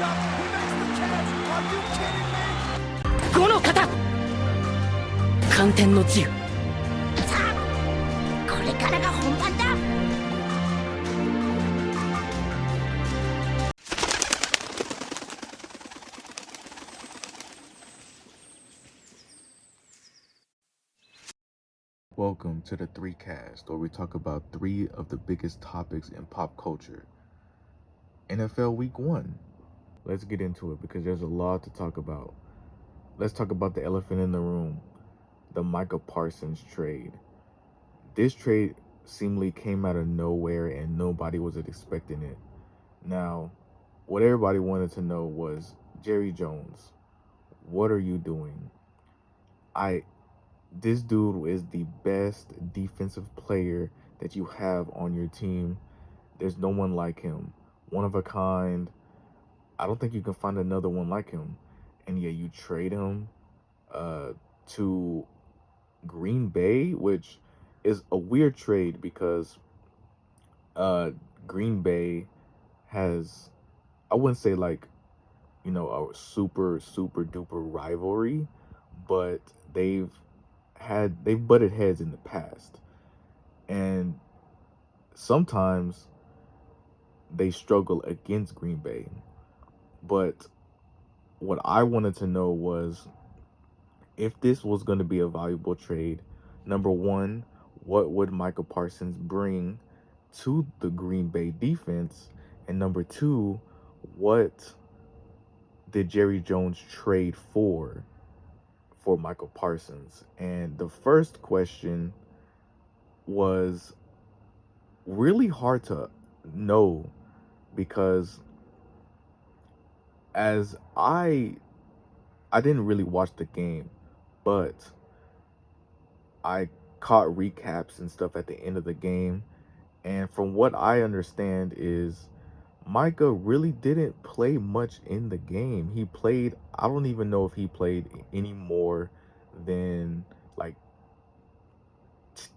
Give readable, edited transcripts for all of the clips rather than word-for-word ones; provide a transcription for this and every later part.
up. He makes the catch. Are you kidding me? 5の型寒天の銃さあこれからが本番だ。Welcome to the 3Cast, where we talk about 3 of the biggest topics in pop culture. NFL Week 1. Let's get into it because there's a lot to talk about. Let's talk about the elephant in the room, the Micah Parsons trade. This trade seemingly came out of nowhere and nobody was expecting it. Now, what everybody wanted to know was, Jerry Jones, what are you doing? This dude is the best defensive player that you have on your team. There's no one like him. One of a kind. I don't think you can find another one like him. And yet you trade him to Green Bay, which is a weird trade because Green Bay has, I wouldn't say like, a super duper rivalry, but they've butted heads in the past, and sometimes they struggle against Green Bay. But what I wanted to know was, if this was going to be a valuable trade, number one, what would Micah Parsons bring to the Green Bay defense? And number two, what did Jerry Jones trade for Michael Parsons? And the first question was really hard to know because as I didn't really watch the game, but I caught recaps and stuff at the end of the game, and from what I understand is Micah really didn't play much in the game. He played, I don't even know if he played any more than like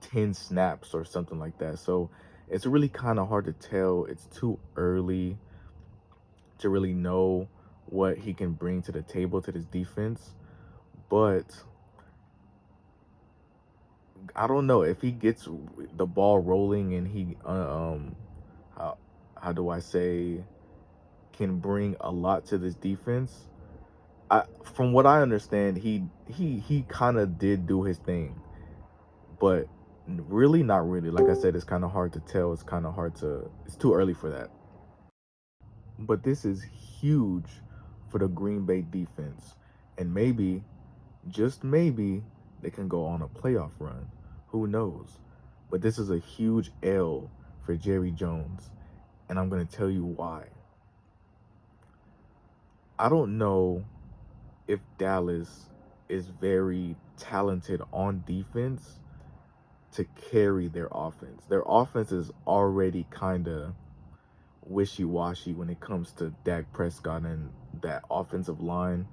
10 snaps or something like that. So it's really kind of hard to tell. It's too early to really know what he can bring to the table to this defense. But I don't know if he gets the ball rolling and he how do I say, can bring a lot to this defense. From what I understand, he kind of did do his thing, but really not really. Like I said, it's kind of hard to tell. It's too early for that. But this is huge for the Green Bay defense, and maybe, just maybe, they can go on a playoff run. Who knows? But this is a huge L for Jerry Jones, and I'm going to tell you why. I don't know if Dallas is very talented on defense to carry their offense. Their offense is already kind of wishy-washy when it comes to Dak Prescott and that offensive line,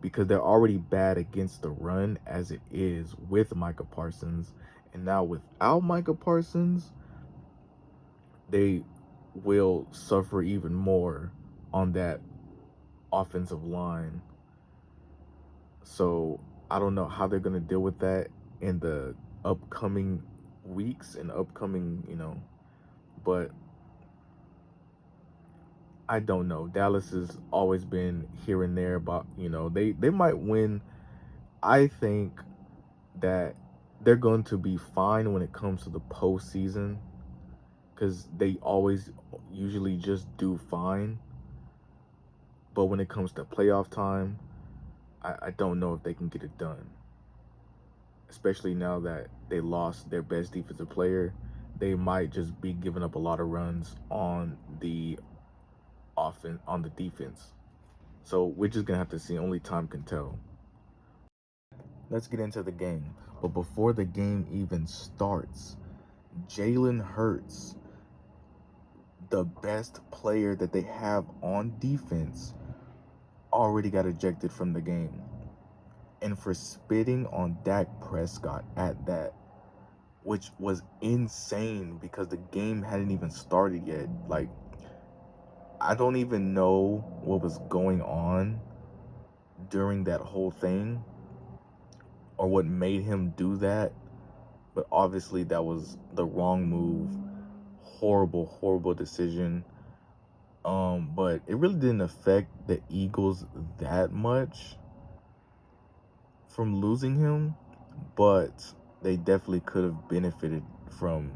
because they're already bad against the run as it is with Micah Parsons. And now without Micah Parsons, they will suffer even more on that offensive line. So I don't know how they're going to deal with that in the upcoming weeks and upcoming, but I don't know. Dallas has always been here and there, but they might win. I think that they're going to be fine when it comes to the postseason, because they always usually just do fine. But when it comes to playoff time, I don't know if they can get it done. Especially now that they lost their best defensive player, they might just be giving up a lot of runs on the defense. So we're just gonna have to see. Only time can tell. Let's get into the game. But before the game even starts, Jalen Hurts, the best player that they have on defense, already got ejected from the game. And for spitting on Dak Prescott at that, which was insane because the game hadn't even started yet. Like, I don't even know what was going on during that whole thing or what made him do that, but obviously that was the wrong move. Horrible, horrible decision. But it really didn't affect the Eagles that much from losing him, but they definitely could have benefited from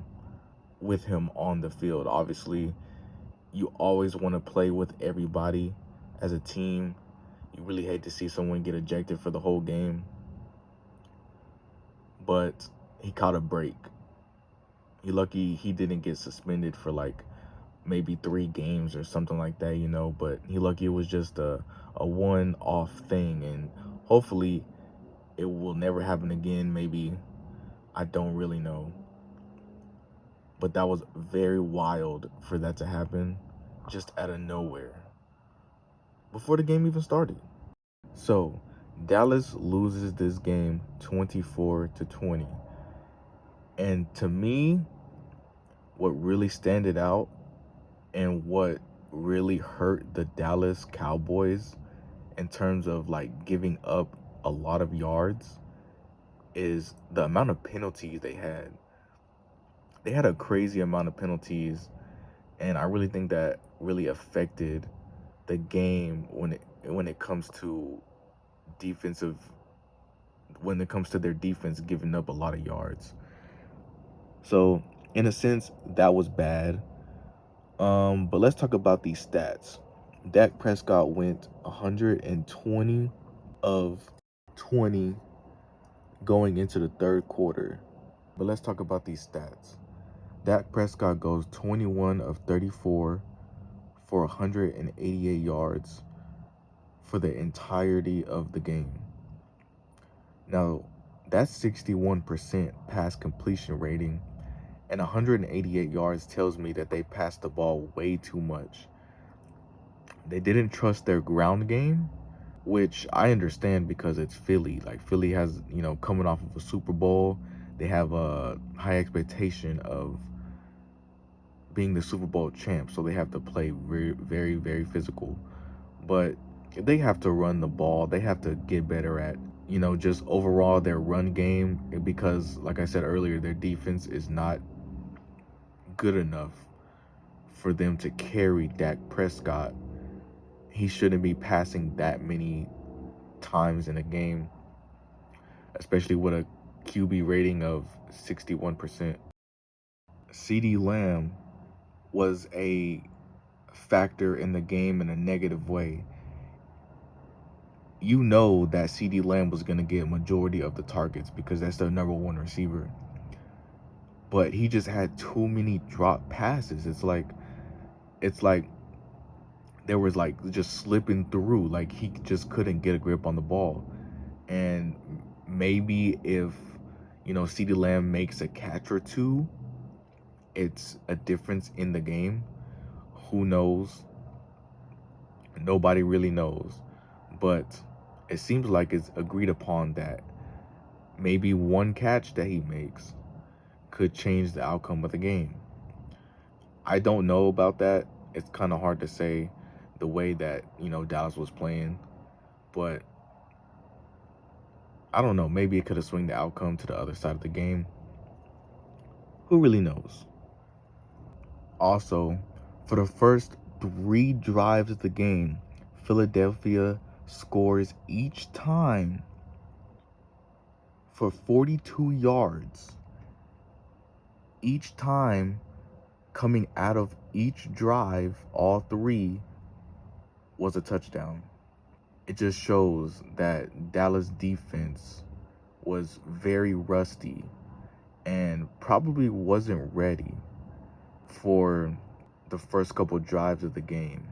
with him on the field. Obviously, you always want to play with everybody as a team. You really hate to see someone get ejected for the whole game, but he caught a break. He lucky he didn't get suspended for like maybe 3 games or something like that, but he lucky it was just a one-off thing, and hopefully it will never happen again. Maybe, I don't really know, but that was very wild for that to happen just out of nowhere before the game even started. So Dallas loses this game 24-20, and to me, what really standed out and what really hurt the Dallas Cowboys in terms of like giving up a lot of yards is the amount of penalties they had. They had a crazy amount of penalties, and I really think that really affected the game when it comes to defensive when it comes to their defense giving up a lot of yards. So in a sense, that was bad. But let's talk about these stats. Dak Prescott went 120 of 20 going into the third quarter. But let's talk about these stats. Dak Prescott goes 21 of 34 for 188 yards for the entirety of the game. Now, that's 61% pass completion rating, and 188 yards tells me that they passed the ball way too much. They didn't trust their ground game, which I understand because it's Philly. Like, Philly has, coming off of a Super Bowl, they have a high expectation of being the Super Bowl champ, so they have to play very, very, very physical. But they have to run the ball. They have to get better at, just overall their run game, because, like I said earlier, their defense is not good enough for them to carry Dak Prescott. He shouldn't be passing that many times in a game, especially with a QB rating of 61%. CeeDee Lamb was a factor in the game in a negative way. You know that CeeDee Lamb was going to get a majority of the targets because that's their number one receiver. But he just had too many drop passes. It's like there was like just slipping through. Like he just couldn't get a grip on the ball. And maybe if, CeeDee Lamb makes a catch or two, it's a difference in the game. Who knows? Nobody really knows. But it seems like it's agreed upon that maybe one catch that he makes could change the outcome of the game. I don't know about that. It's kind of hard to say the way that, Dallas was playing. But I don't know. Maybe it could have swung the outcome to the other side of the game. Who really knows? Also, for the first 3 drives of the game, Philadelphia scores each time for 42 yards. Each time coming out of each drive, all 3 was a touchdown. It just shows that Dallas defense was very rusty and probably wasn't ready for the first couple drives of the game.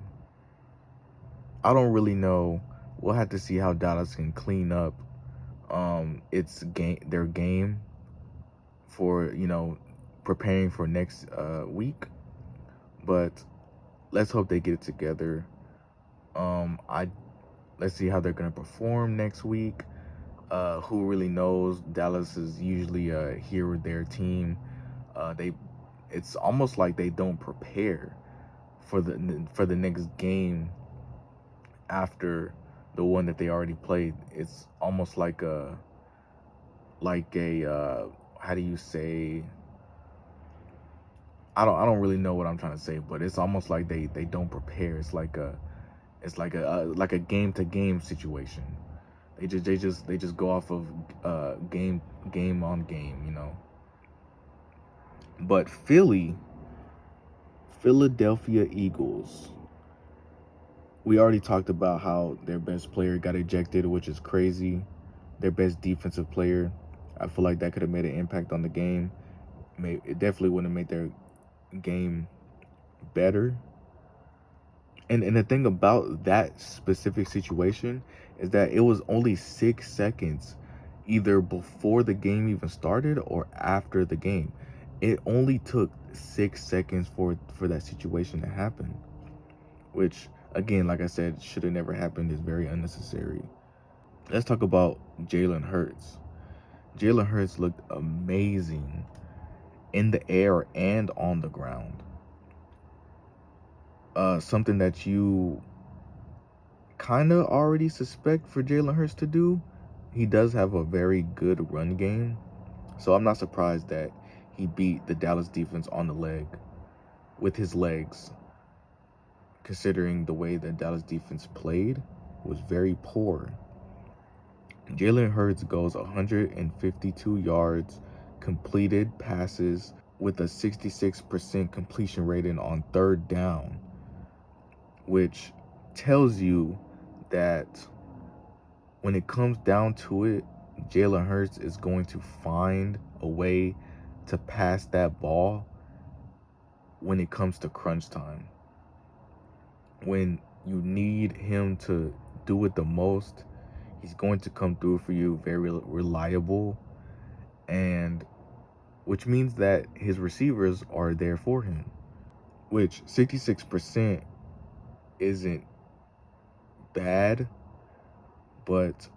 I don't really know. We'll have to see how Dallas can clean up their game for, preparing for next week. But let's hope they get it together. Let's see how they're gonna perform next week. Who really knows? Dallas is usually a here or there team. It's almost like they don't prepare for the next game after the one that they already played. It's almost like a how do you say, I don't really know what I'm trying to say, but it's almost like they don't prepare. It's like a game to game situation. They just go off of game on game, you know. But Philadelphia Eagles, we already talked about how their best player got ejected, which is crazy. Their best defensive player, I feel like that could have made an impact on the game. It definitely would have made their game better. And the thing about that specific situation is that it was only 6 seconds, either before the game even started or after the game. It only took 6 seconds for that situation to happen, which, again, like I said, should have never happened. Is very unnecessary. Let's talk about Jalen Hurts. Jalen Hurts looked amazing in the air and on the ground. Something that you kind of already suspect for Jalen Hurts to do. He does have a very good run game, so I'm not surprised that he beat the Dallas defense on the leg with his legs, considering the way the Dallas defense played was very poor. Jalen Hurts goes 152 yards, completed passes with a 66% completion rating on third down, which tells you that when it comes down to it, Jalen Hurts is going to find a way to pass that ball when it comes to crunch time. When you need him to do it the most, he's going to come through for you, very reliable, and which means that his receivers are there for him, which 66% isn't bad, but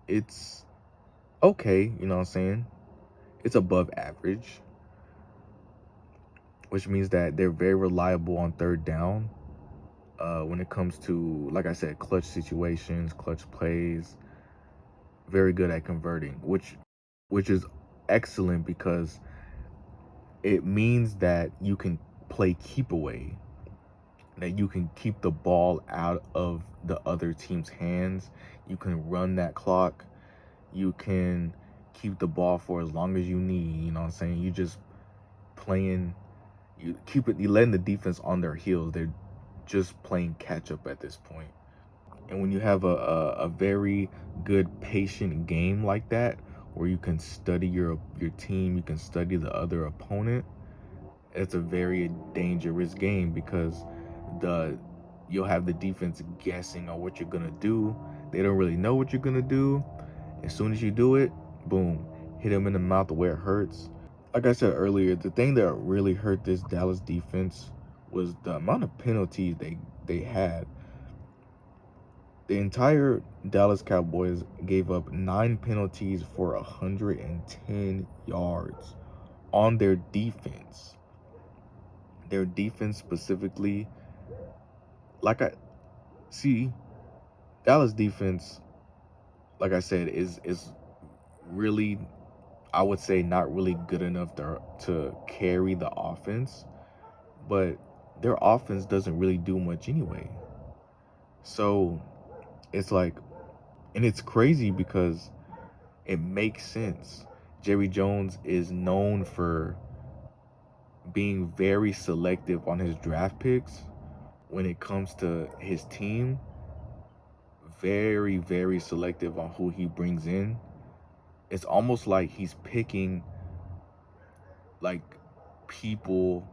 it's okay, you know what I'm saying? It's above average, which means that they're very reliable on third down. When it comes to, like I said, clutch situations, clutch plays, very good at converting, which is excellent because it means that you can play keep away, that you can keep the ball out of the other team's hands. You can run that clock. You can keep the ball for as long as you need. You know what I'm saying? You just playing, you letting the defense on their heels. They're just playing catch up at this point. And when you have a very good patient game like that, where you can study your team, you can study the other opponent, it's a very dangerous game because you'll have the defense guessing on what you're gonna do. They don't really know what you're gonna do. As soon as you do it, boom, hit them in the mouth where it hurts. Like I said earlier, the thing that really hurt this Dallas defense was the amount of penalties they had. The entire Dallas Cowboys gave up 9 penalties for 110 yards on their defense. Their defense specifically, Dallas defense, like I said, is really, I would say, not really good enough to carry the offense, but their offense doesn't really do much anyway. So it's like, and it's crazy because it makes sense. Jerry Jones is known for being very selective on his draft picks when it comes to his team. Very, very selective on who he brings in. It's almost like he's picking like people,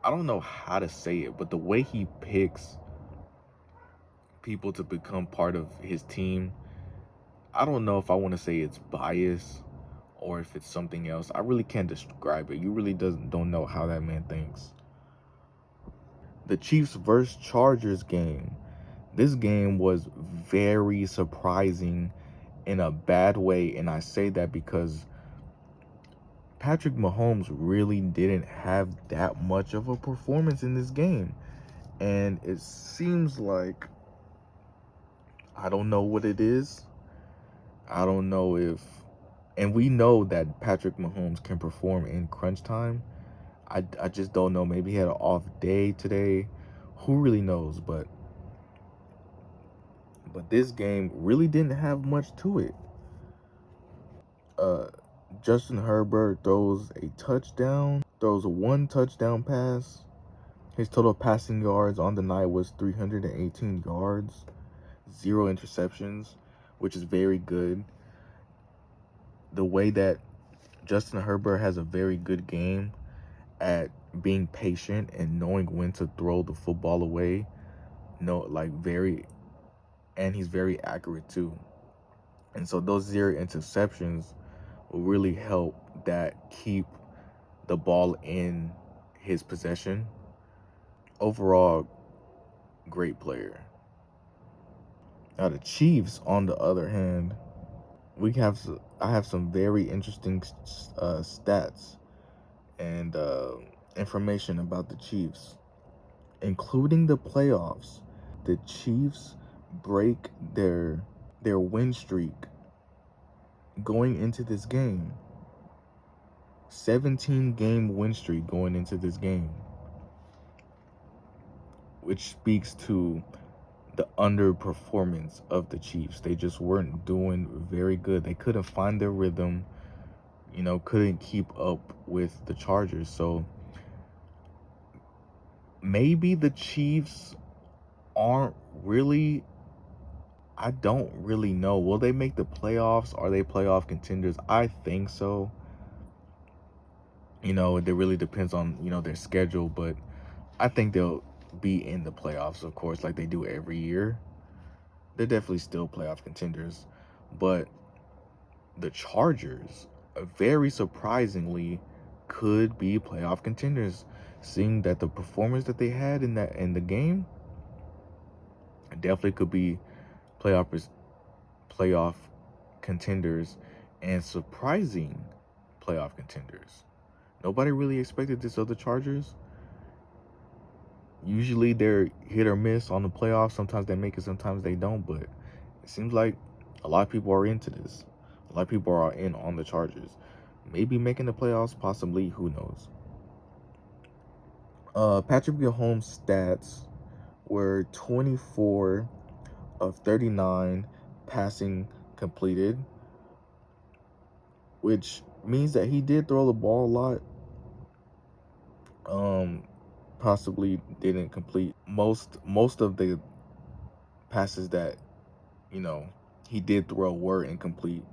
I don't know how to say it, but the way he picks people to become part of his team, I don't know if I want to say it's bias or if it's something else. I really can't describe it. You really don't know how that man thinks. The Chiefs versus Chargers game. This game was very surprising in a bad way, and I say that because Patrick Mahomes really didn't have that much of a performance in this game. And it seems like, I don't know what it is. I don't know if, and we know that Patrick Mahomes can perform in crunch time. I just don't know. Maybe he had an off day today. Who really knows? But this game really didn't have much to it. Justin Herbert throws a touchdown, throws a 1 touchdown pass. His total passing yards on the night was 318 yards, 0 interceptions, which is very good. The way that Justin Herbert has a very good game at being patient and knowing when to throw the football away. And he's very accurate too. And so those 0 interceptions will really help that keep the ball in his possession. Overall, great player. Now the Chiefs, on the other hand, I have some very interesting stats and information about the Chiefs, including the playoffs. The Chiefs break their win streak going into this game. 17-game win streak going into this game, which speaks to the underperformance of the Chiefs. They just weren't doing very good. They couldn't find their rhythm, couldn't keep up with the Chargers. So maybe the Chiefs aren't really, I don't really know. Will they make the playoffs? Are they playoff contenders? I think so. It really depends on, their schedule, but I think they'll be in the playoffs, of course, like they do every year. They're definitely still playoff contenders. But the Chargers, very surprisingly, could be playoff contenders, seeing that the performance that they had in the game definitely could be playoff contenders and surprising playoff contenders. Nobody really expected this of the Chargers. Usually they're hit or miss on the playoffs. Sometimes they make it, sometimes they don't. But it seems like a lot of people are into this. A lot of people are in on the Chargers. Maybe making the playoffs, possibly. Who knows? Patrick Mahomes' stats were 24 of 39 passing completed, which means that he did throw the ball a lot. Possibly didn't complete most of the passes that he did throw were incomplete.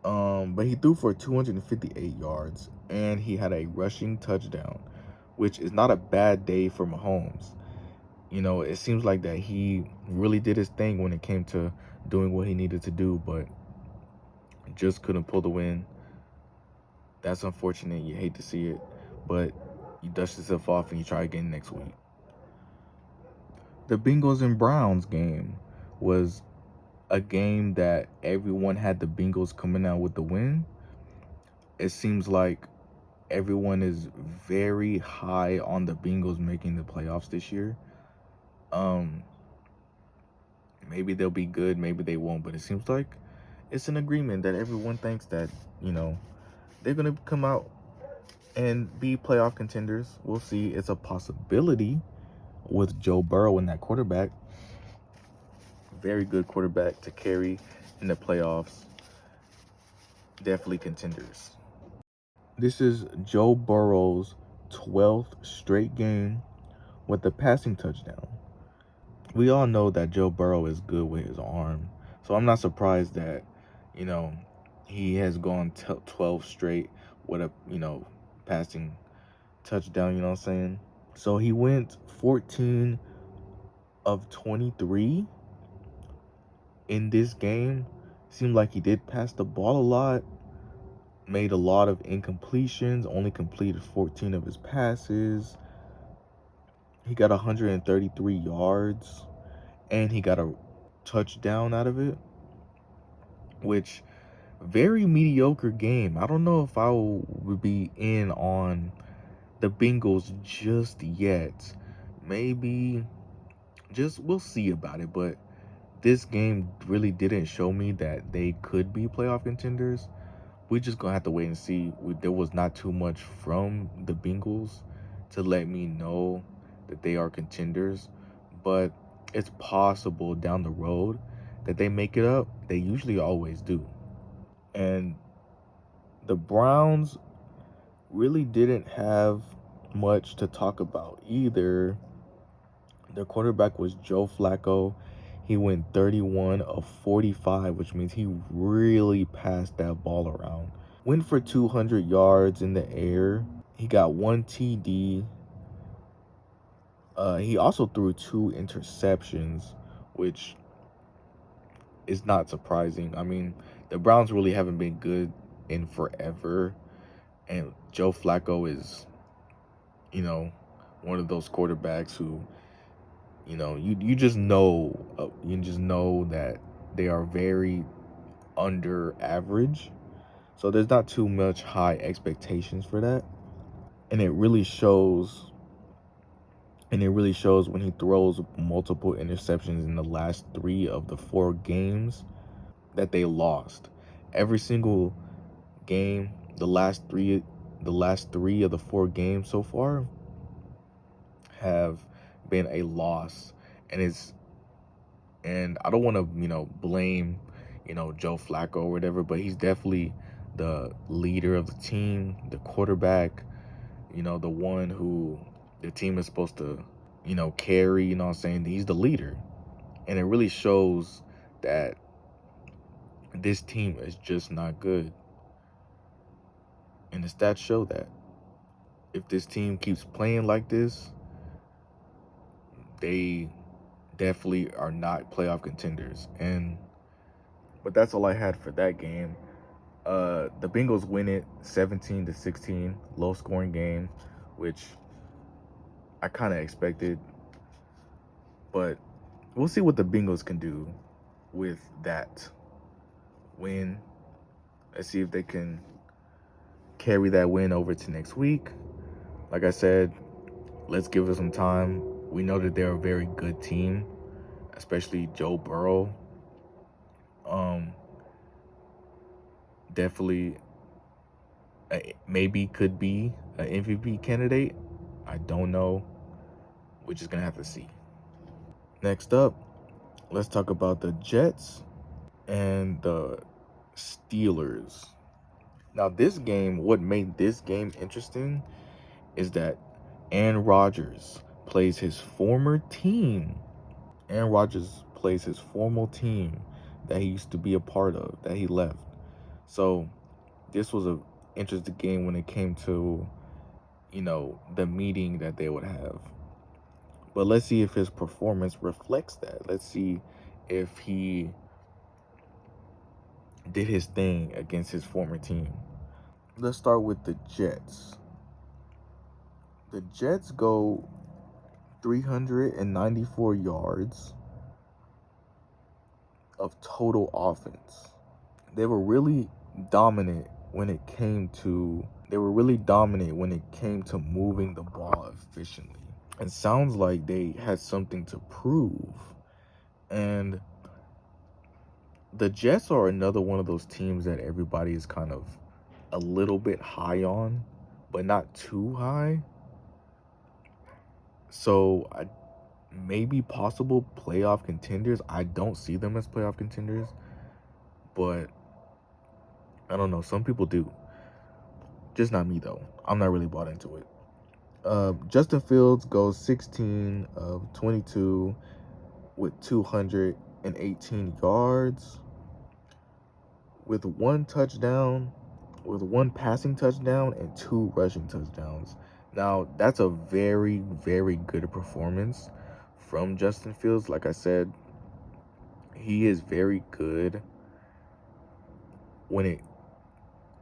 But he threw for 258 yards and he had a rushing touchdown, which is not a bad day for Mahomes. It seems like that he really did his thing when it came to doing what he needed to do, but just couldn't pull the win. That's unfortunate. You hate to see it, but you dust yourself off and you try again next week. The Bengals and Browns game was a game that everyone had the Bengals coming out with the win. It seems like everyone is very high on the Bengals making the playoffs this year. Maybe they'll be good, maybe they won't, but it seems like it's an agreement that everyone thinks that, they're going to come out and be playoff contenders. We'll see. It's a possibility with Joe Burrow in that quarterback. Very good quarterback to carry in the playoffs. Definitely contenders. This is Joe Burrow's 12th straight game with a passing touchdown. We all know that Joe Burrow is good with his arm. So I'm not surprised that, he has gone 12 straight with a, passing touchdown, you know what I'm saying? So he went 14 of 23 in this game. Seemed like he did pass the ball a lot, made a lot of incompletions, only completed 14 of his passes. He got 133 yards and he got a touchdown out of it, which very mediocre game. I don't know if I would be in on the Bengals just yet. Maybe just we'll see about it, but this game really didn't show me that they could be playoff contenders. We just gonna have to wait and see. There was not too much from the Bengals to let me know that they are contenders, but it's possible down the road that they make it up. They usually always do. And the Browns really didn't have much to talk about either. Their quarterback was Joe Flacco. He went 31 of 45, which means he really passed that ball around. Went for 200 yards in the air. He got 1 TD. He also threw 2 interceptions, which is not surprising. I mean, the Browns really haven't been good in forever. And Joe Flacco is, one of those quarterbacks who, you just know that they are very under average. So there's not too much high expectations for that. And it really shows when he throws multiple interceptions in the last 3 of the 4 games that they lost. Every single game, the last three of the 4 games so far have been a loss. And I don't want to, blame, Joe Flacco or whatever, but he's definitely the leader of the team, the quarterback, the one who the team is supposed to, carry, you know what I'm saying? He's the leader. And it really shows that this team is just not good. And the stats show that. If this team keeps playing like this, they definitely are not playoff contenders. But that's all I had for that game. The Bengals win it 17-16, low scoring game, which I kind of expected. But we'll see what the Bengals can do with that win. Let's see if they can carry that win over to next week. Like I said, let's give it some time. We know that they're a very good team, especially Joe Burrow. Definitely, maybe could be an MVP candidate. I don't know. We're just gonna have to see. Next up, let's talk about the Jets and the Steelers. Now, this game, what made this game interesting is that Aaron Rodgers plays his former team. Aaron Rodgers plays his former team that he used to be a part of, that he left. So this was an interesting game when it came to, the meeting that they would have. But let's see if his performance reflects that. Let's see if he did his thing against his former team. Let's start with the Jets. The Jets go 394 yards of total offense. They were really dominant when it came to moving the ball efficiently. It sounds like they had something to prove. And the Jets are another one of those teams that everybody is kind of a little bit high on, but not too high. So maybe possible playoff contenders. I don't see them as playoff contenders, but I don't know. Some people do. Just not me, though. I'm not really bought into it. Justin Fields goes 16 of 22 with 218 yards, with 1 touchdown, with 1 passing touchdown and 2 rushing touchdowns. Now, that's a very, very good performance from Justin Fields. Like I said, he is very good when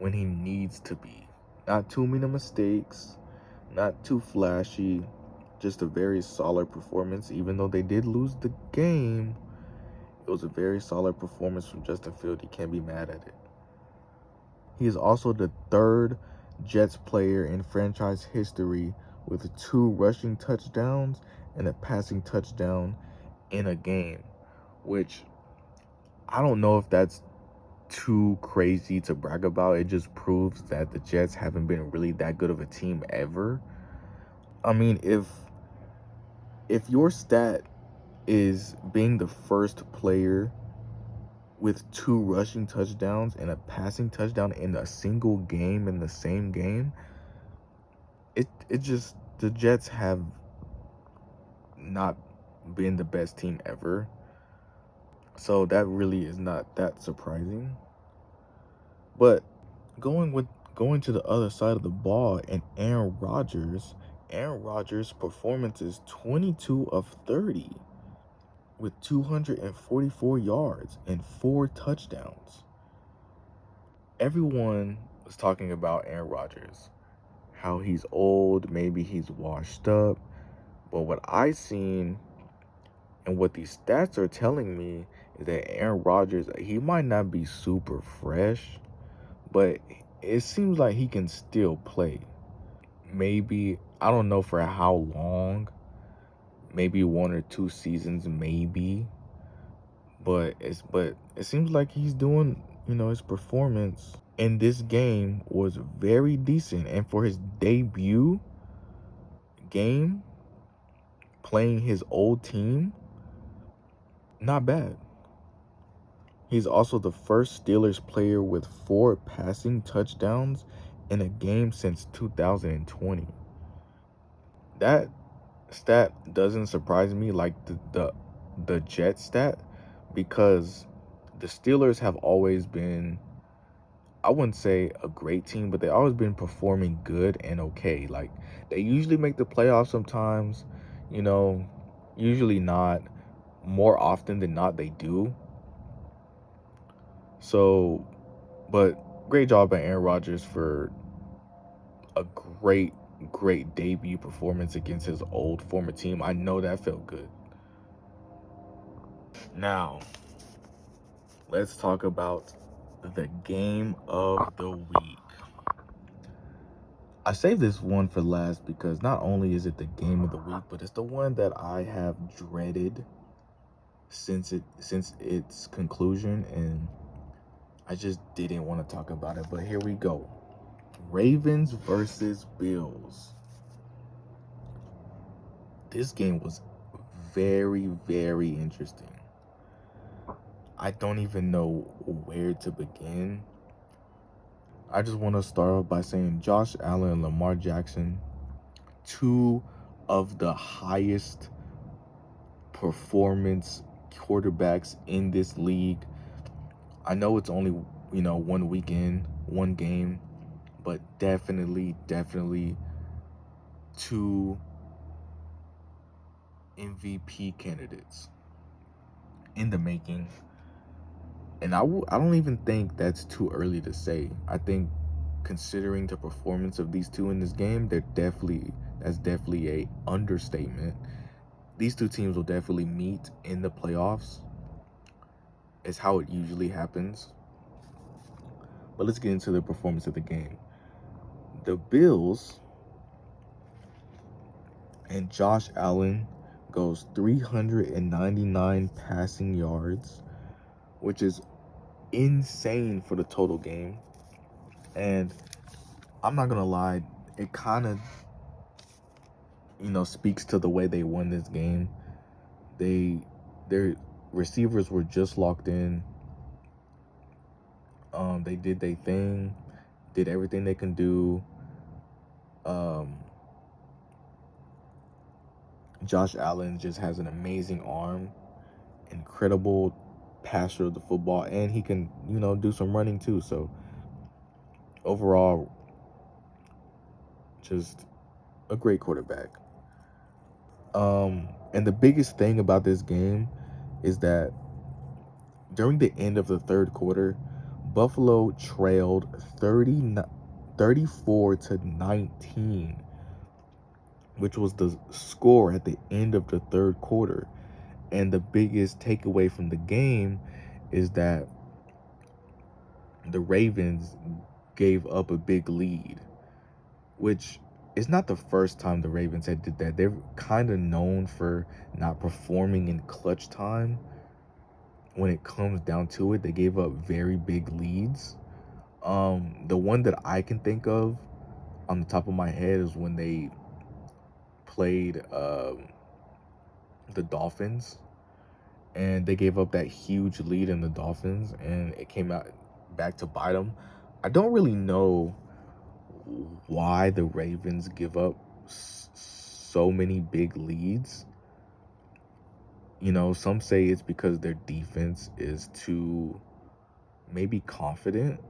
he needs to be. Not too many mistakes, not too flashy, just a very solid performance. Even though they did lose the game, it was a very solid performance from Justin Fields. You can't be mad at it. He is also the third Jets player in franchise history with 2 rushing touchdowns and a passing touchdown in a game, which I don't know if that's too crazy to brag about. It just proves that the Jets haven't been really that good of a team ever. I mean, if your stat is being the first player with 2 rushing touchdowns and a passing touchdown in a single game, in the same game, it just, the Jets have not been the best team ever. So that really is not that surprising. But going to the other side of the ball, and Aaron Rodgers' performance is 22 of 30 with 244 yards and 4 touchdowns. Everyone was talking about Aaron Rodgers, how he's old, maybe he's washed up. But what I seen and what these stats are telling me is that Aaron Rodgers, he might not be super fresh, but it seems like he can still play. Maybe, I don't know for how long, maybe 1 or 2 seasons, maybe. But it seems like he's doing, his performance in this game was very decent. And for his debut game, playing his old team, not bad. He's also the first Steelers player with 4 passing touchdowns in a game since 2020. That stat doesn't surprise me like the Jet stat, because the Steelers have always been, I wouldn't say a great team, but they've always been performing good and okay. Like, they usually make the playoffs sometimes, usually not. More often than not, they do. So, but great job by Aaron Rodgers for a great debut performance against his old former team. I know that felt good. Now, let's talk about the game of the week. I saved this one for last because not only is it the game of the week, but it's the one that I have dreaded since its conclusion, and I just didn't want to talk about it. But here we go. Ravens versus Bills. This game was very, very interesting. I don't even know where to begin. I just want to start off by saying Josh Allen and Lamar Jackson, 2 of the highest performance quarterbacks in this league. I know it's only, 1 weekend, 1 game, but definitely 2 MVP candidates in the making. And I don't even think that's too early to say. I think, considering the performance of these 2 in this game, that's definitely a understatement. These 2 teams will definitely meet in the playoffs. It's how it usually happens. But let's get into the performance of the game. The Bills and Josh Allen goes 399 passing yards, which is insane for the total game. And I'm not gonna lie, it kind of, speaks to the way they won this game. Their receivers were just locked in. They did their thing, did everything they can do. Josh Allen just has an amazing arm, incredible passer of the football, and he can, do some running too. So overall, just a great quarterback. And the biggest thing about this game is that during the end of the third quarter, Buffalo trailed 34-19, which was the score at the end of the third quarter. And the biggest takeaway from the game is that the Ravens gave up a big lead, which is not the first time the Ravens had did that. They're kind of known for not performing in clutch time. When it comes down to it, they gave up very big leads. The one that I can think of on the top of my head is when they played the Dolphins, and they gave up that huge lead in the Dolphins, and it came out back to bite them. I don't really know why the Ravens give up so many big leads. You know, some say it's because their defense is too maybe confident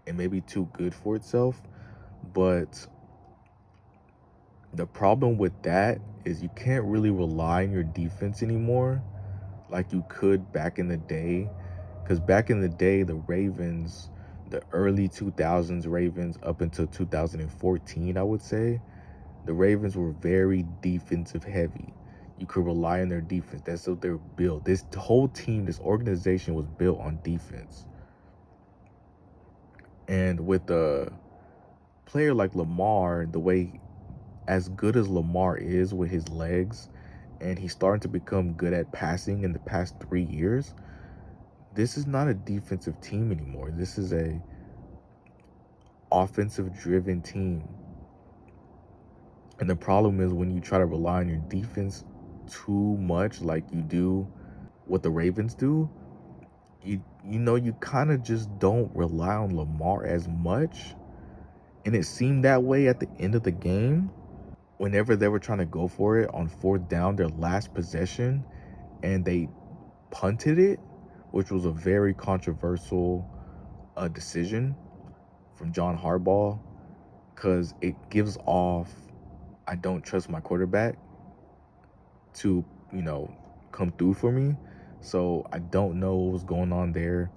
and maybe too good for itself. But the problem with that is you can't really rely on your defense anymore like you could back in the day. Because back in the day, the Ravens, the early 2000s Ravens up until 2014, I would say, the Ravens were very defensive heavy. You could rely on their defense. That's what they're built. This whole team, this organization was built on defense. And with a player like Lamar, the way as good as Lamar is with his legs, and he's starting to become good at passing in the past 3 years, this is not a defensive team anymore. This is a offensive driven team. And the problem is when you try to rely on your defense too much, like you do what the Ravens do, you know, you kind of just don't rely on Lamar as much. And it seemed that way at the end of the game. Whenever they were trying to go for it on fourth down, their last possession, and they punted it, which was a very controversial decision from John Harbaugh, because it gives off, I don't trust my quarterback to, you know, come through for me. So I don't know what was going on there.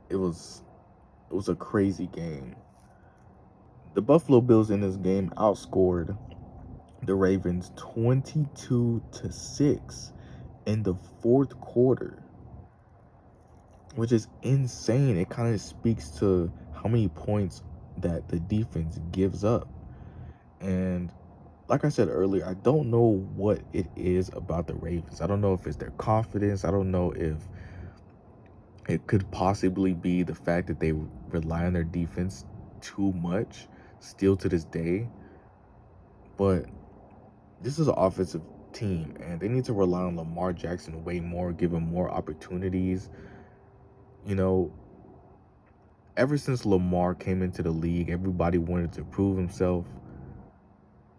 It was a crazy game. The Buffalo Bills in this game outscored the Ravens 22-6 in the fourth quarter, which is insane. It kind of speaks to how many points that the defense gives up. And like I said earlier, I don't know what it is about the Ravens. I don't know if it's their confidence. I don't know if it could possibly be the fact that they rely on their defense too much still to this day. But this is an offensive team, and they need to rely on Lamar Jackson way more, give him more opportunities. You know, ever since Lamar came into the league, everybody wanted to prove himself.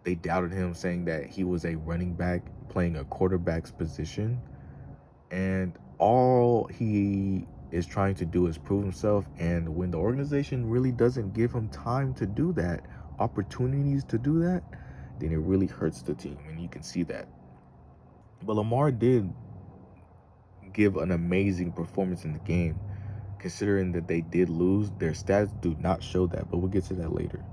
They doubted him, saying that he was a running back playing a quarterback's position. And all he is trying to do is prove himself. And when the organization really doesn't give him time to do that, opportunities to do that, then it really hurts the team. And you can see that. But Lamar did give an amazing performance in the game. Considering that they did lose, their stats do not show that, but we'll get to that later.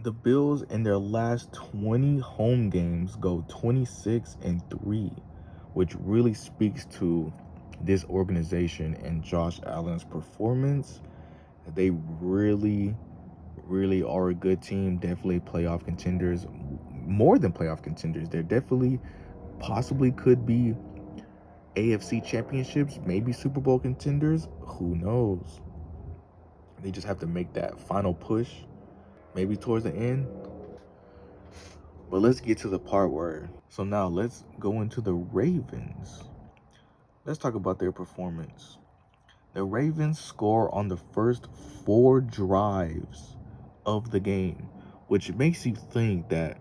The Bills in their last 20 home games go 26-3, which really speaks to this organization and Josh Allen's performance. They really, really are a good team, definitely playoff contenders, more than playoff contenders. They're definitely possibly could be AFC championships, maybe Super Bowl contenders. Who knows? They just have to make that final push, maybe towards the end. But let's get to the part where, so now let's go into the Ravens. Let's talk about their performance. The Ravens score on the first 4 drives of the game, which makes you think that,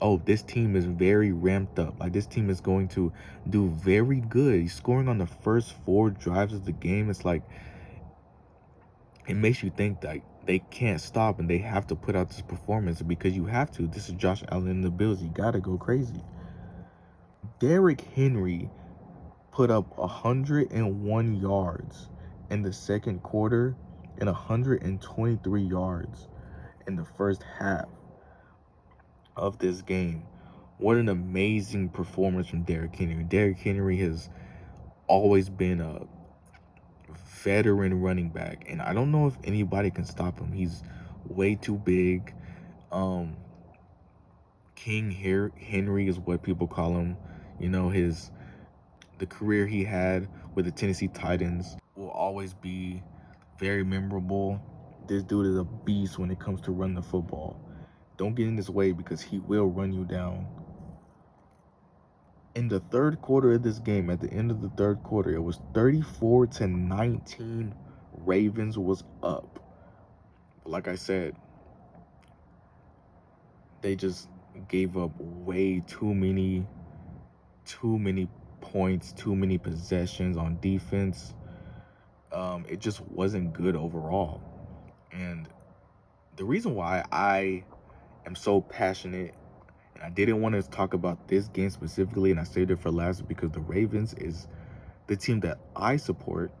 oh, this team is very ramped up. Like, this team is going to do very good. He's scoring on the first 4 drives of the game. It's like, it makes you think that they can't stop and they have to put out this performance because you have to. This is Josh Allen and the Bills. You got to go crazy. Derrick Henry put up 101 yards in the second quarter and 123 yards in the first half of this game. What an amazing performance from Derrick Henry. Derrick Henry has always been a veteran running back, and I don't know if anybody can stop him. He's way too big. Um, Henry is what people call him. You know, the career he had with the Tennessee Titans will always be very memorable. This dude is a beast when it comes to running the football. Don't get in his way because he will run you down. In the third quarter of this game, at the end of the third quarter, it was 34-19. Ravens was up. But like I said, they just gave up way too many points, too many possessions on defense. It just wasn't good overall. And the reason why I am so passionate, and I didn't want to talk about this game specifically, and I saved it for last, is because the Ravens is the team that I support.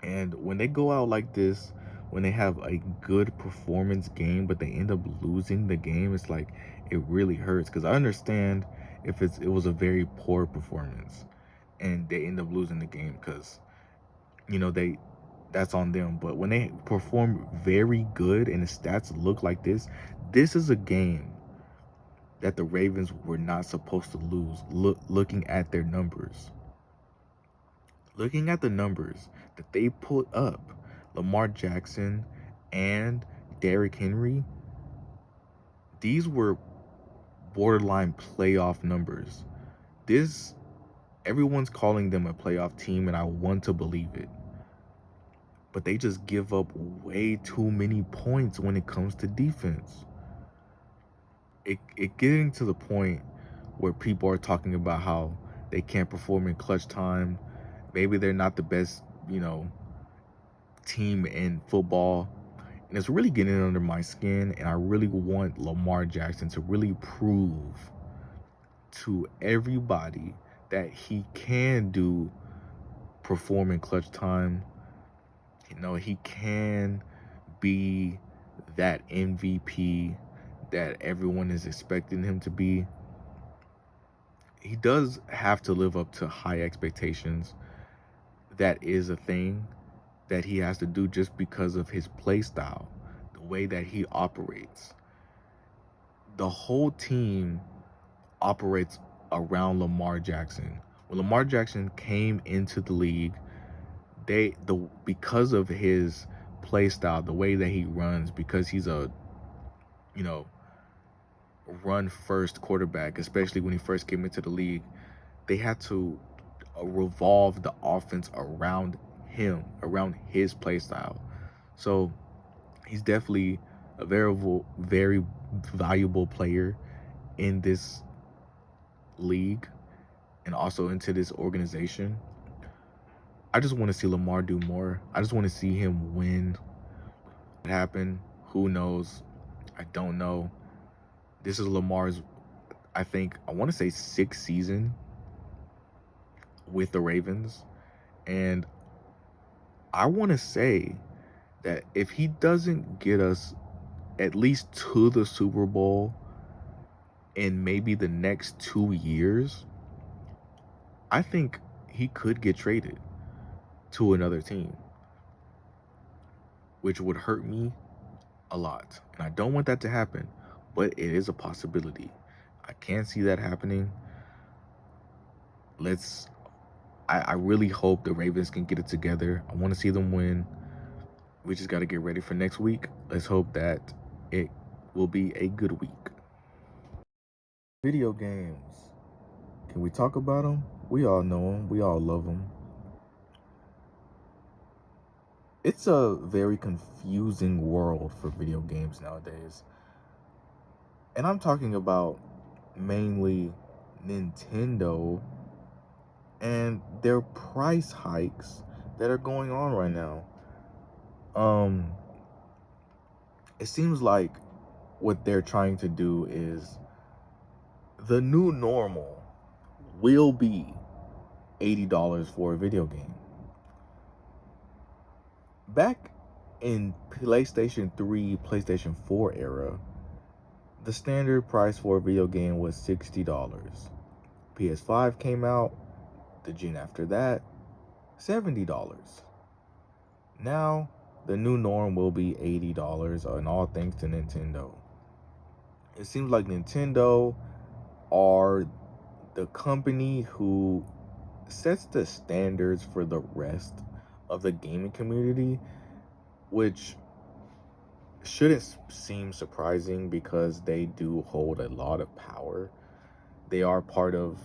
And when they go out like this, when they have a good performance game, but they end up losing the game, it's like, it really hurts. Because I understand if it was a very poor performance and they end up losing the game, because, you know, that's on them. But when they perform very good and the stats look like this is a game that the Ravens were not supposed to lose. Looking at their numbers. Looking at the numbers that they put up, Lamar Jackson and Derrick Henry, these were borderline playoff numbers. Everyone's calling them a playoff team, and I want to believe it. But they just give up way too many points when it comes to defense. It getting to the point where people are talking about how they can't perform in clutch time. Maybe they're not the best, team in football. And it's really getting under my skin. And I really want Lamar Jackson to really prove to everybody that he can perform in clutch time. He can be that MVP that everyone is expecting him to be. He does have to live up to high expectations. That is a thing that he has to do just because of his play style, the way that he operates. The whole team operates around Lamar Jackson. When Lamar Jackson came into the league, because of his play style, the way that he runs, because he's a run first quarterback, especially when he first came into the league, they had to revolve the offense around him, around his play style. So he's definitely a very valuable player in this league and also into this organization. I just want to see Lamar do more. I just want to see him win. What happened? Who knows? I don't know. This is Lamar's, I want to say 6th season with the Ravens. And I want to say that if he doesn't get us at least to the Super Bowl in maybe the next 2 years, I think he could get traded to another team, which would hurt me a lot. And I don't want that to happen, but it is a possibility. I can't see that happening. I really hope the Ravens can get it together. I want to see them win. We just got to get ready for next week. Let's hope that it will be a good week. Video games. Can we talk about them? We all know them. We all love them. It's a very confusing world for video games nowadays. And I'm talking about mainly Nintendo and their price hikes that are going on right now. It seems like what they're trying to do is the new normal will be $80 for a video game. Back in PlayStation 3, PlayStation 4 era, the standard price for a video game was $60. PS5 came out, the gen after that, $70. Now, the new norm will be $80, and all thanks to Nintendo. It seems like Nintendo are the company who sets the standards for the rest of the gaming community, which shouldn't seem surprising because they do hold a lot of power. They are part of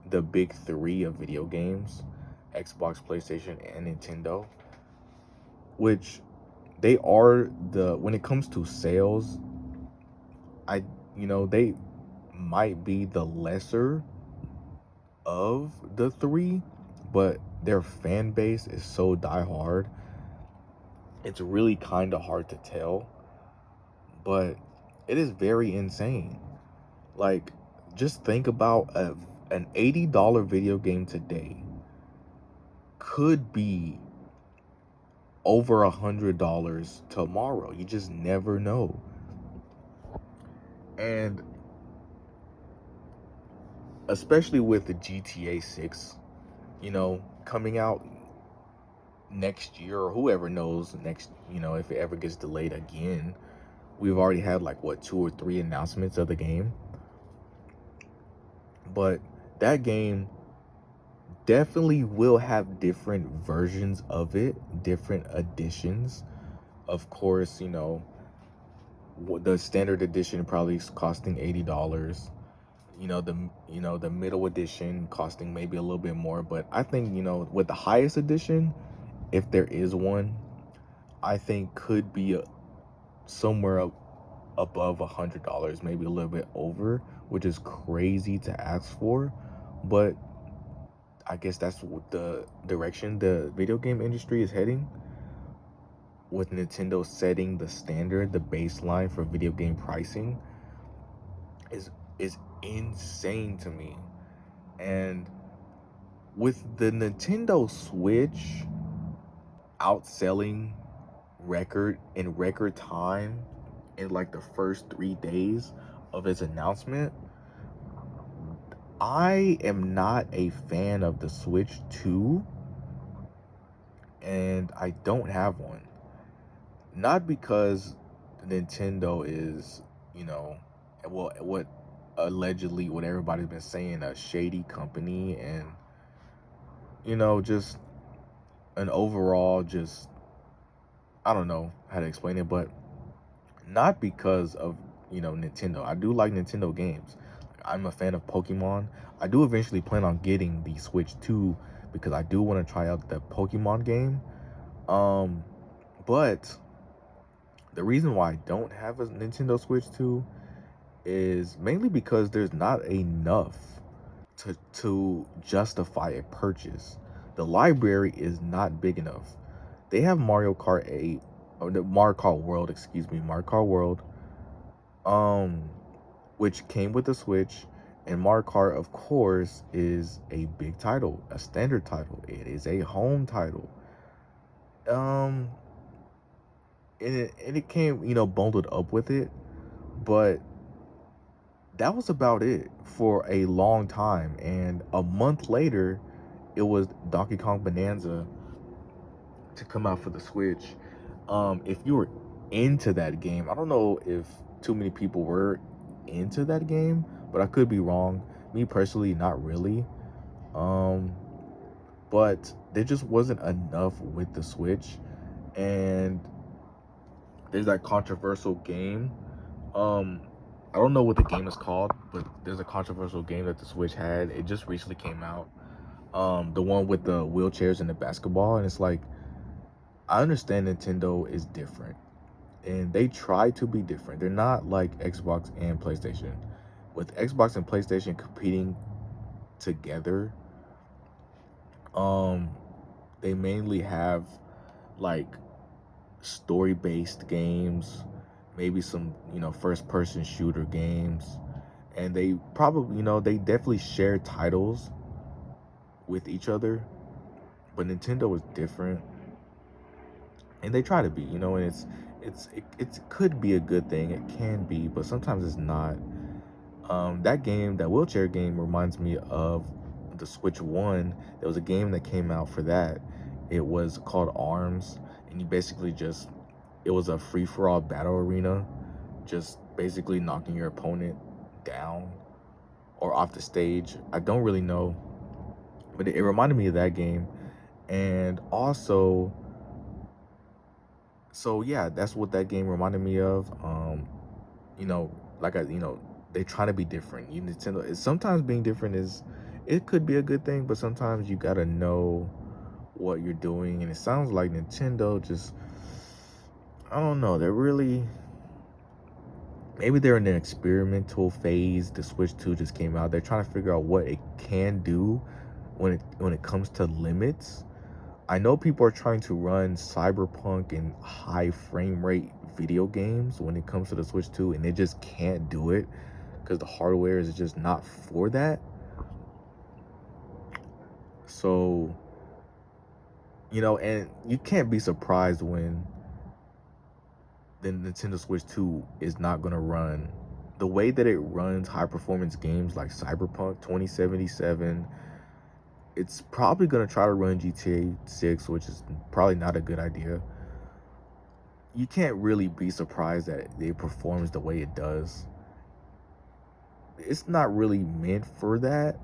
the big three of video games: Xbox, PlayStation, and Nintendo, which they are when it comes to sales, they might be the lesser of the three, but their fan base is so diehard. It's really kind of hard to tell, but it is very insane. Like, just think about an $80 video game today could be over $100 tomorrow. You just never know. And especially with the GTA 6, coming out next year, or whoever knows next, if it ever gets delayed again. We've already had like 2 or 3 announcements of the game. But that game definitely will have different versions of it, different editions. Of course, the standard edition probably is costing $80. The middle edition costing maybe a little bit more, but I think, with the highest edition, if there is one, I think could be somewhere above $100, maybe a little bit over, which is crazy to ask for, but I guess that's what the direction the video game industry is heading, with Nintendo setting the standard, the baseline for video game pricing is insane to me. And with the Nintendo Switch outselling record time in like the first 3 days of its announcement, I am not a fan of the Switch 2, and I don't have one. Not because Nintendo is, what allegedly, what everybody's been saying, a shady company, and, just an overall, just, I don't know how to explain it, but not because of, Nintendo. I do like Nintendo games. I'm a fan of Pokemon. I do eventually plan on getting the Switch 2 because I do want to try out the Pokemon game. But the reason why I don't have a Nintendo Switch 2 is mainly because there's not enough to justify a purchase. The library is not big enough. They have Mario Kart 8, or the Mario Kart World, Mario Kart World, which came with the Switch, and Mario Kart, of course, is a big title, a standard title. It is a home title. And it came, bundled up with it, but that was about it for a long time. And a month later, it was Donkey Kong Bonanza to come out for the Switch. If you were into that game, I don't know if too many people were into that game, but I could be wrong. Me personally, not really. But there just wasn't enough with the Switch. And there's that controversial game. I don't know what the game is called, but there's a controversial game that the Switch had. It just recently came out. The one with the wheelchairs and the basketball, and it's like, I understand Nintendo is different, and they try to be different. They're not like Xbox and PlayStation. With Xbox and PlayStation competing together, they mainly have like story-based games, maybe some, first-person shooter games, and they probably, they definitely share titles with each other, but Nintendo is different, and they try to be, and it could be a good thing. It can be, but sometimes it's not. That wheelchair game reminds me of the Switch 1. There was a game that came out for that. It was called ARMS. and you basically just, it was a free-for-all battle arena, just basically knocking your opponent down or off the stage. I don't really know, but it reminded me of that game. And also, so yeah, that's what that game reminded me of. You know, like they try to be different. Nintendo, sometimes being different is, it could be a good thing, but sometimes you gotta know what you're doing. And it sounds like Nintendo just, I don't know, they're really, maybe they're in an experimental phase. The Switch 2 just came out. They're trying to figure out what it can do when it comes to limits. I know people are trying to run Cyberpunk and high frame rate video games when it comes to the Switch 2, and they just can't do it because the hardware is just not for that. So, and you can't be surprised when the Nintendo Switch 2 is not going to run the way that it runs high performance games like Cyberpunk 2077. It's probably going to try to run GTA 6, which is probably not a good idea. You can't really be surprised that it performs the way it does. It's not really meant for that.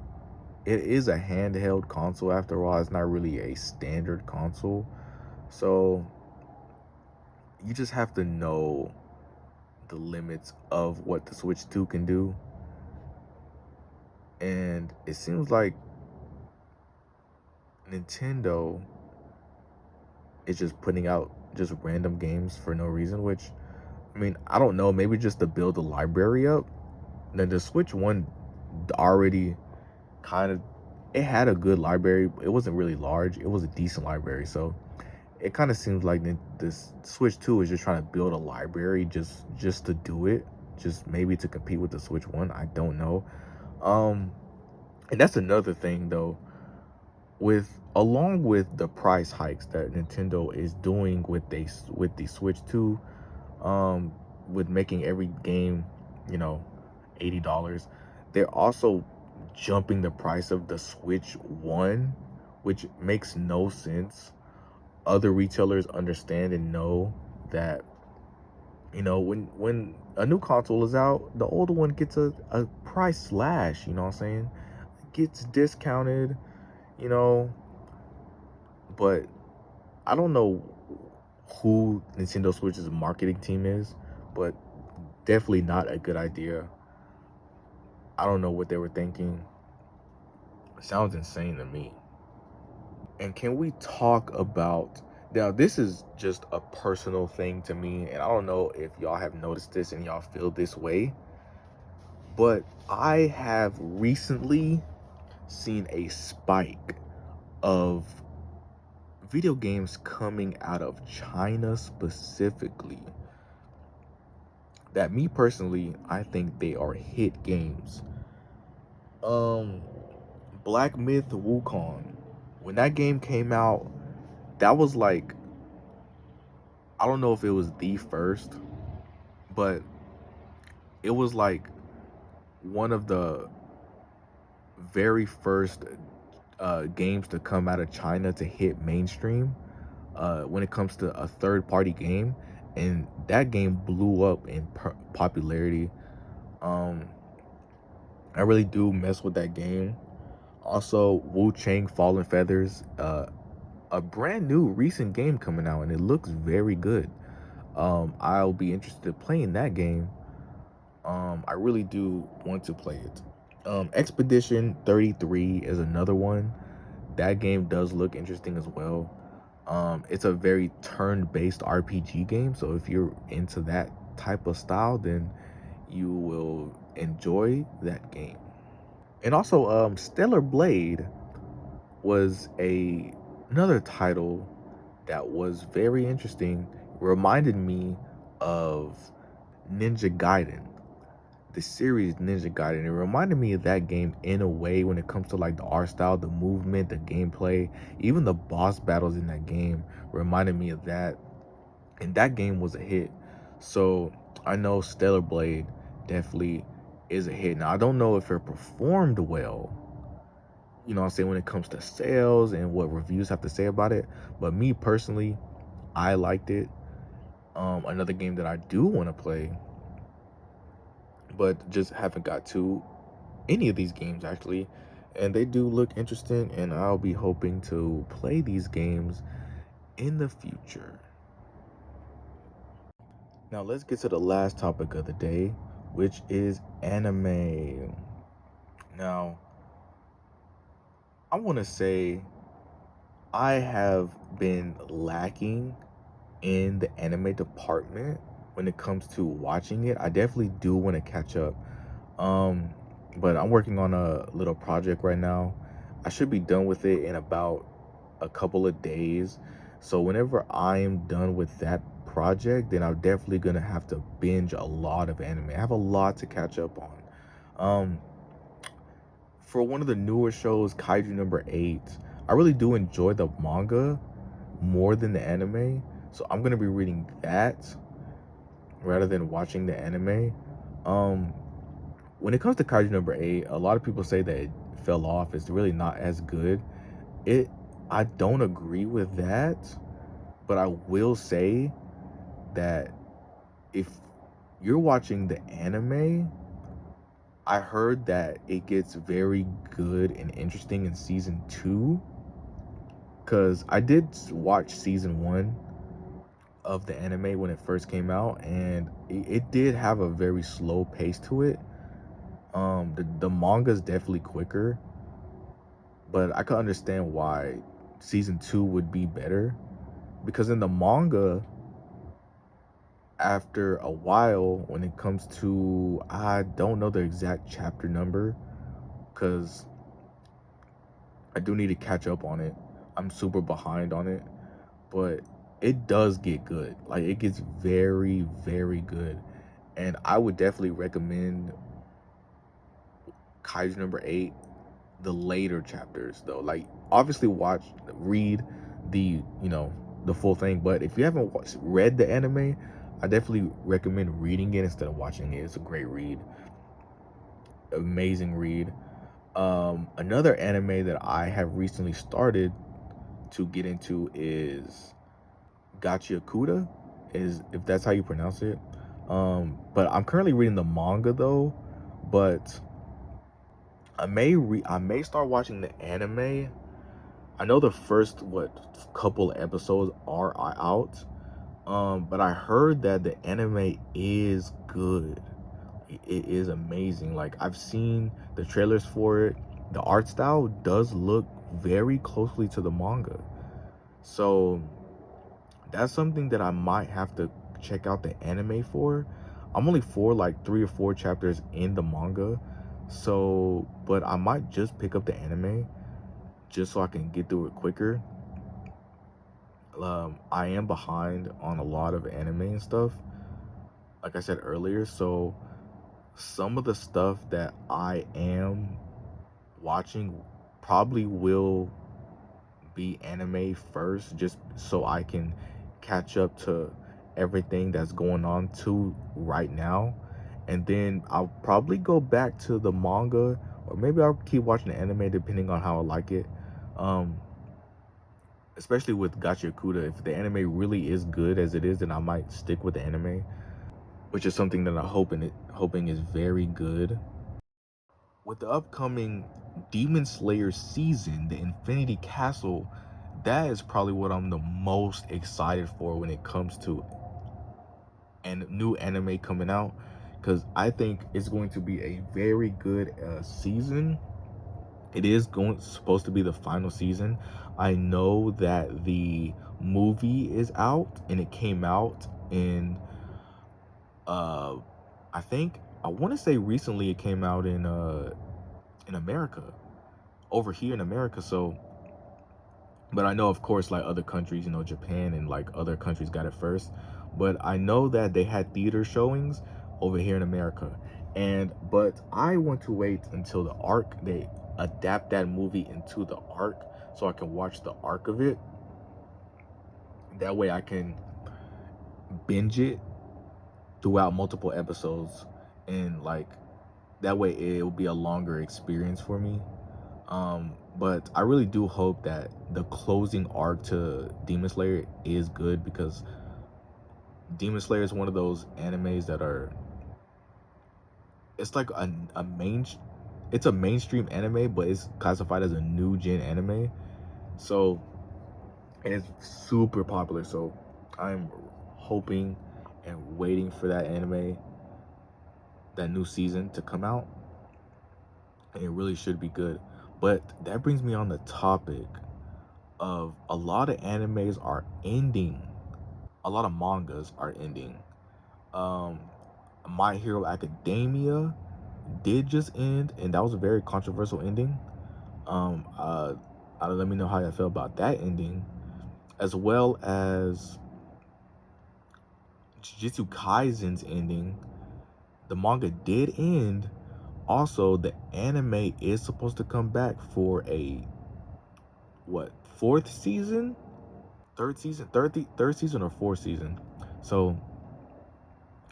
It is a handheld console after all. It's not really a standard console. So you just have to know the limits of what the Switch 2 can do. And it seems like Nintendo is just putting out just random games for no reason, which, I mean, I don't know, maybe just to build the library up. Then the Switch 1 already kind of, it had a good library. It wasn't really large. It was a decent library. So it kind of seems like this Switch 2 is just trying to build a library just to do it, just maybe to compete with the Switch 1. I don't know. And that's another thing though, along with the price hikes that Nintendo is doing with the Switch 2, with making every game, $80, they're also jumping the price of the Switch 1, which makes no sense. Other retailers understand and know that, when a new console is out, the older one gets a price slash, you know what I'm saying? It gets discounted, but I don't know who Nintendo Switch's marketing team is, but definitely not a good idea. I don't know what they were thinking. It sounds insane to me. And can we talk about, now this is just a personal thing to me, and I don't know if y'all have noticed this and y'all feel this way, but I have recently seen a spike of video games coming out of China specifically that, me personally, I think they are hit games. Black Myth Wukong, when that game came out, that was like, I don't know if it was the first, but it was like one of the very first games to come out of China to hit mainstream when it comes to a third-party game, and that game blew up in popularity. I really do mess with that game. Also, Wu Chang Fallen Feathers, a brand new recent game coming out, and it looks very good. I'll be interested in playing that game. I really do want to play it. Expedition 33 is another one. That game does look interesting as well. It's a very turn-based RPG game, so if you're into that type of style, then you will enjoy that game. And also, Stellar Blade was another title that was very interesting. It reminded me of Ninja Gaiden, the series Ninja Gaiden. It reminded me of that game in a way when it comes to like the art style, the movement, the gameplay, even the boss battles in that game reminded me of that. And that game was a hit. So I know Stellar Blade definitely is a hit. Now, I don't know if it performed well, when it comes to sales and what reviews have to say about it. But me personally, I liked it. Another game that I do want to play, but just haven't got to any of these games actually, and they do look interesting, and I'll be hoping to play these games in the future. Now let's get to the last topic of the day, which is anime. Now, I want to say I have been lacking in the anime department when it comes to watching it. I definitely do want to catch up. Um, but I'm working on a little project right now. I should be done with it in about a couple of days. So whenever I am done with that project, then I'm definitely gonna have to binge a lot of anime. I have a lot to catch up on. Um, for one of the newer shows, Kaiju number 8, I really do enjoy the manga more than the anime. So I'm gonna be reading that rather than watching the anime. Um, when it comes to Kaiju number 8, a lot of people say that it fell off. It's really not as good. It I don't agree with that, but I will say that if you're watching the anime, I heard that it gets very good and interesting in season 2, because I did watch season 1 of the anime when it first came out, and it did have a very slow pace to it. The manga's definitely quicker, but I can understand why season 2 would be better, because in the manga, after a while, when it comes to, I don't know the exact chapter number, because I do need to catch up on it. I'm super behind on it, but it does get good. Like, it gets very, very good. And I would definitely recommend Kaiju number 8, the later chapters though. Like, obviously read the, the full thing, but if you haven't read the anime, I definitely recommend reading it instead of watching it. It's a great read. Amazing read. Another anime that I have recently started to get into is Gachiakuda, is if that's how you pronounce it. But I'm currently reading the manga though, but I may start watching the anime. I know the first couple episodes are out. But I heard that the anime is good. It is amazing. Like, I've seen the trailers for it. The art style does look very closely to the manga. So that's something that I might have to check out the anime for. I'm only for like 3 or 4 chapters in the manga. So, but I might just pick up the anime just so I can get through it quicker. I am behind on a lot of anime and stuff, like I said earlier. So some of the stuff that I am watching probably will be anime first, just so I can catch up to everything that's going on to right now. And then I'll probably go back to the manga, or maybe I'll keep watching the anime depending on how I like it. Especially with Gachiakuda, if the anime really is good as it is, then I might stick with the anime, which is something that I'm hoping is very good. With the upcoming Demon Slayer season, the Infinity Castle, that is probably what I'm the most excited for when it comes to new anime coming out, because I think it's going to be a very good season. It is supposed to be the final season. I know that the movie is out, and it came out in I want to say recently. It came out in America, over here in America. So, but I know, of course, like other countries, Japan and like other countries got it first. But I know that they had theater showings over here in America. But I want to wait until the arc, they adapt that movie into the arc, so I can watch the arc of it. That way I can binge it throughout multiple episodes, and like that way it will be a longer experience for me. But I really do hope that the closing arc to Demon Slayer is good, because Demon Slayer is one of those animes that are, it's like a main, it's a mainstream anime, but it's classified as a new gen anime. So, and it's super popular. So I'm hoping and waiting for that anime, that new season to come out. And it really should be good. But that brings me on the topic of a lot of animes are ending. A lot of mangas are ending. Um, My Hero Academia did just end, and that was a very controversial ending. Let me know how you feel about that ending, as well as Jujutsu Kaisen's ending. The manga did end. Also, the anime is supposed to come back for a fourth season, third season or fourth season. So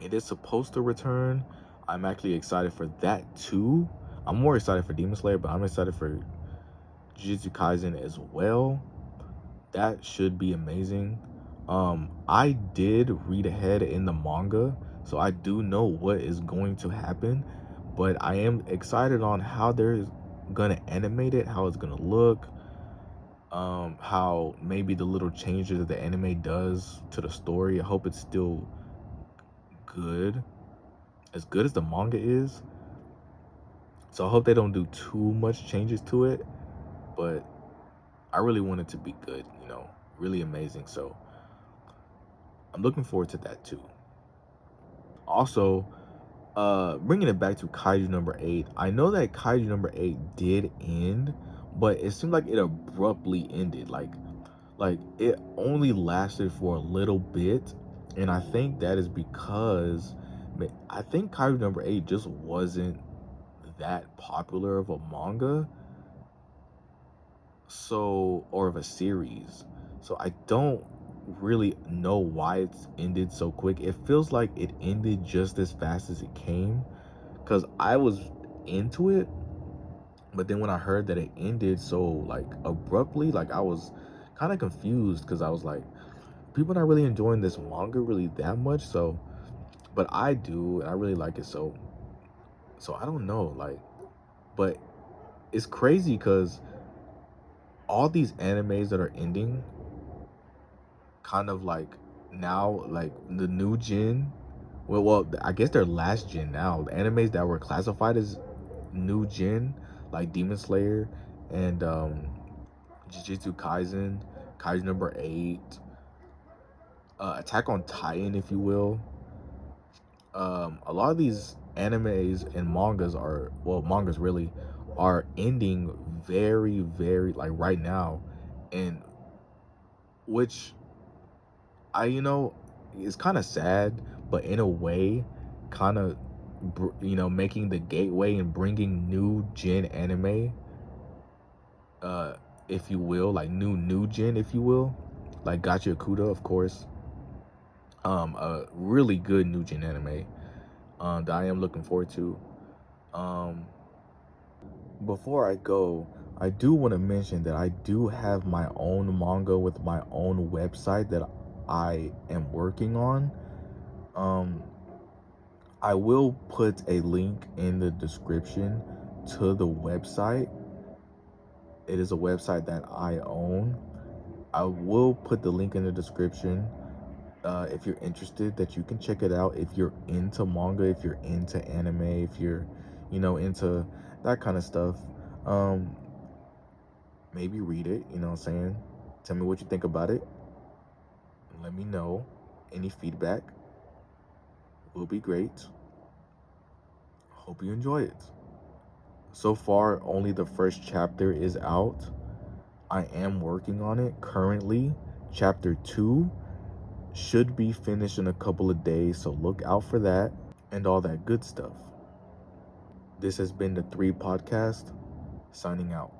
it is supposed to return. I'm actually excited for that too. I'm more excited for Demon Slayer, but I'm excited for Jujutsu Kaisen as well. That should be amazing. I did read ahead in the manga, so I do know what is going to happen, but I am excited on how they're gonna animate it, how it's gonna look, how maybe the little changes that the anime does to the story. I hope it's still good as the manga is. So I hope they don't do too much changes to it, but I really want it to be good, really amazing. So I'm looking forward to that too. Also, bringing it back to Kaiju number 8, I know that Kaiju number 8 did end, but it seemed like it abruptly ended. Like it only lasted for a little bit, and I think that is because I think Kaiju number 8 just wasn't that popular of a manga, so, or of a series. So I don't really know why it's ended so quick. It feels like it ended just as fast as it came, because I was into it, but then when I heard that it ended so like abruptly, like I was kind of confused, because I was like, people not really enjoying this manga really that much. So, but I do, and I really like it. So I don't know, like, but it's crazy because all these animes that are ending, kind of like now, like the new gen, well, I guess they're last gen now. The animes that were classified as new gen, like Demon Slayer and Jujutsu Kaisen, Kaisen number 8, Attack on Titan, if you will. A lot of these animes and mangas really are ending very, very, like, right now, and which is kind of sad, but in a way, kind of, making the gateway and bringing new gen anime, uh, if you will, like new gen, if you will, like Gacha Kuda, of course. A really good new gen anime, that I am looking forward to. Um, Before I go, I do want to mention that I do have my own manga with my own website that I am working on. Um, I will put a link in the description to the website. It is a website that I own. I will put the link in the description, if you're interested, that you can check it out. If you're into manga, if you're into anime, if you're, into that kind of stuff, um, maybe read it, you know what I'm saying? Tell me what you think about it. Let me know. Any feedback will be great. Hope you enjoy it. So far, only the first chapter is out. I am working on it currently. Chapter 2 should be finished in a couple of days, so look out for that and all that good stuff. This has been the 3 Podcast, signing out.